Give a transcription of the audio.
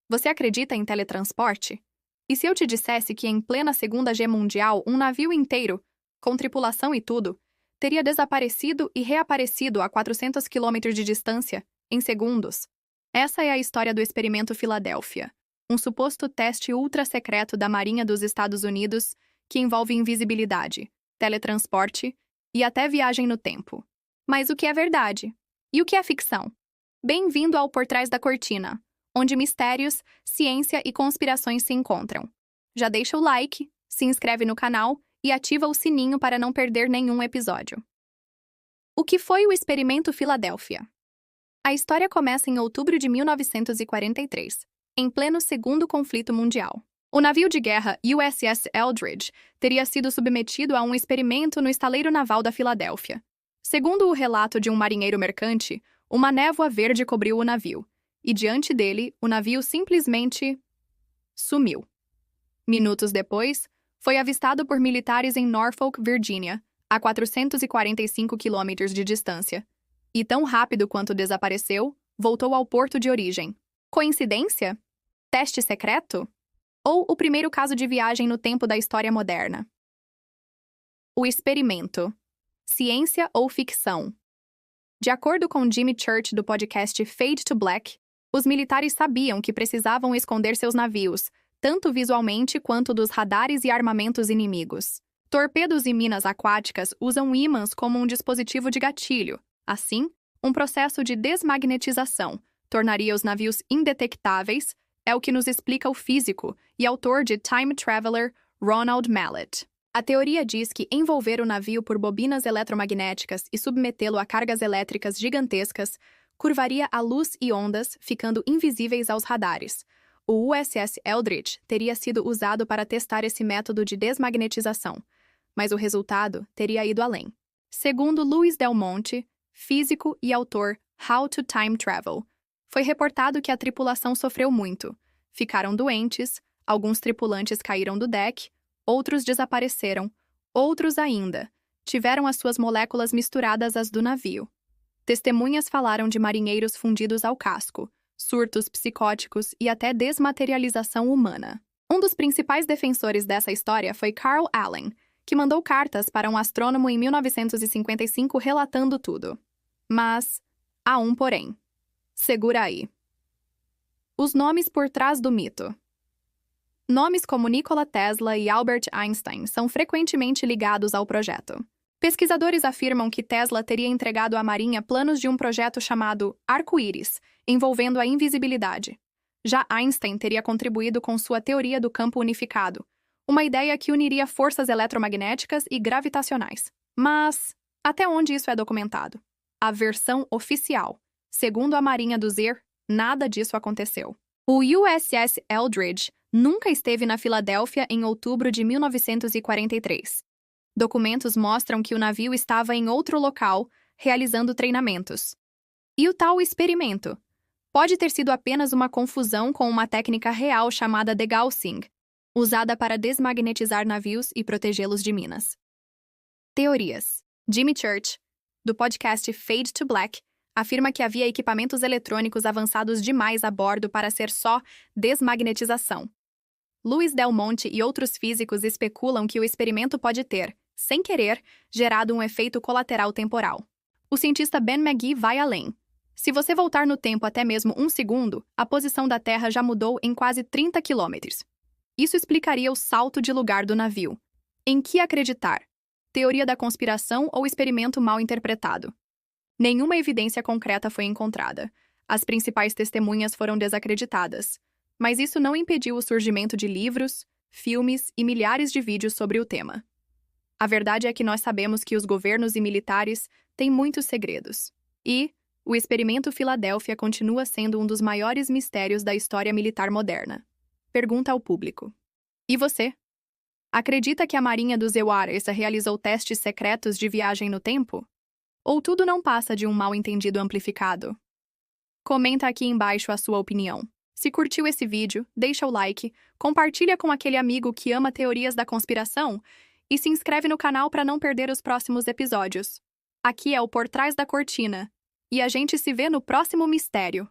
Você acredita em teletransporte? E se eu te dissesse que em plena Segunda Guerra Mundial, um navio inteiro, com tripulação e tudo, teria desaparecido e reaparecido a 400 quilômetros de distância, em segundos? Essa é a história do experimento Filadélfia, um suposto teste ultra-secreto da Marinha dos Estados Unidos que envolve invisibilidade, teletransporte e até viagem no tempo. Mas o que é verdade? E o que é ficção? Bem-vindo ao Por Trás da Cortina, onde mistérios, ciência e conspirações se encontram. Já deixa o like, se inscreve no canal e ativa o sininho para não perder nenhum episódio. O que foi o experimento Filadélfia? A história começa em outubro de 1943, em pleno Segundo Conflito Mundial. O navio de guerra USS Eldridge teria sido submetido a um experimento no estaleiro naval da Filadélfia. Segundo o relato de um marinheiro mercante, uma névoa verde cobriu o navio, e diante dele, o navio simplesmente sumiu. Minutos depois, foi avistado por militares em Norfolk, Virgínia, a 445 quilômetros de distância. E tão rápido quanto desapareceu, voltou ao porto de origem. Coincidência? Teste secreto? Ou o primeiro caso de viagem no tempo da história moderna? O experimento. Ciência ou ficção? De acordo com Jimmy Church do podcast Fade to Black, os militares sabiam que precisavam esconder seus navios, tanto visualmente quanto dos radares e armamentos inimigos. Torpedos e minas aquáticas usam ímãs como um dispositivo de gatilho. Assim, um processo de desmagnetização tornaria os navios indetectáveis, é o que nos explica o físico e autor de Time Traveler, Ronald Mallett. A teoria diz que envolver o navio por bobinas eletromagnéticas e submetê-lo a cargas elétricas gigantescas curvaria a luz e ondas, ficando invisíveis aos radares. O USS Eldridge teria sido usado para testar esse método de desmagnetização, mas o resultado teria ido além. Segundo Louis Del Monte, físico e autor How to Time Travel, foi reportado que a tripulação sofreu muito. Ficaram doentes, alguns tripulantes caíram do deck, outros desapareceram, outros ainda tiveram as suas moléculas misturadas às do navio. Testemunhas falaram de marinheiros fundidos ao casco, surtos psicóticos e até desmaterialização humana. Um dos principais defensores dessa história foi Carl Allen, que mandou cartas para um astrônomo em 1955 relatando tudo. Mas há um porém. Segura aí. Os nomes por trás do mito. Nomes como Nikola Tesla e Albert Einstein são frequentemente ligados ao projeto. Pesquisadores afirmam que Tesla teria entregado à Marinha planos de um projeto chamado Arco-Íris, envolvendo a invisibilidade. Já Einstein teria contribuído com sua teoria do campo unificado, uma ideia que uniria forças eletromagnéticas e gravitacionais. Mas até onde isso é documentado? A versão oficial. Segundo a Marinha do ZER, nada disso aconteceu. O USS Eldridge nunca esteve na Filadélfia em outubro de 1943. Documentos mostram que o navio estava em outro local, realizando treinamentos. E o tal experimento? Pode ter sido apenas uma confusão com uma técnica real chamada degaussing, usada para desmagnetizar navios e protegê-los de minas. Teorias. Jimmy Church, do podcast Fade to Black, afirma que havia equipamentos eletrônicos avançados demais a bordo para ser só desmagnetização. Louis Del Monte e outros físicos especulam que o experimento pode ter, sem querer, gerado um efeito colateral temporal. O cientista Ben McGee vai além. Se você voltar no tempo até mesmo 1 segundo, a posição da Terra já mudou em quase 30 quilômetros. Isso explicaria o salto de lugar do navio. Em que acreditar? Teoria da conspiração ou experimento mal interpretado? Nenhuma evidência concreta foi encontrada. As principais testemunhas foram desacreditadas. Mas isso não impediu o surgimento de livros, filmes e milhares de vídeos sobre o tema. A verdade é que nós sabemos que os governos e militares têm muitos segredos. E o experimento Filadélfia continua sendo um dos maiores mistérios da história militar moderna. Pergunta ao público. E você? Acredita que a Marinha dos EUARES realizou testes secretos de viagem no tempo? Ou tudo não passa de um mal-entendido amplificado? Comenta aqui embaixo a sua opinião. Se curtiu esse vídeo, deixa o like, compartilha com aquele amigo que ama teorias da conspiração e se inscreve no canal para não perder os próximos episódios. Aqui é o Por Trás da Cortina, e a gente se vê no próximo mistério.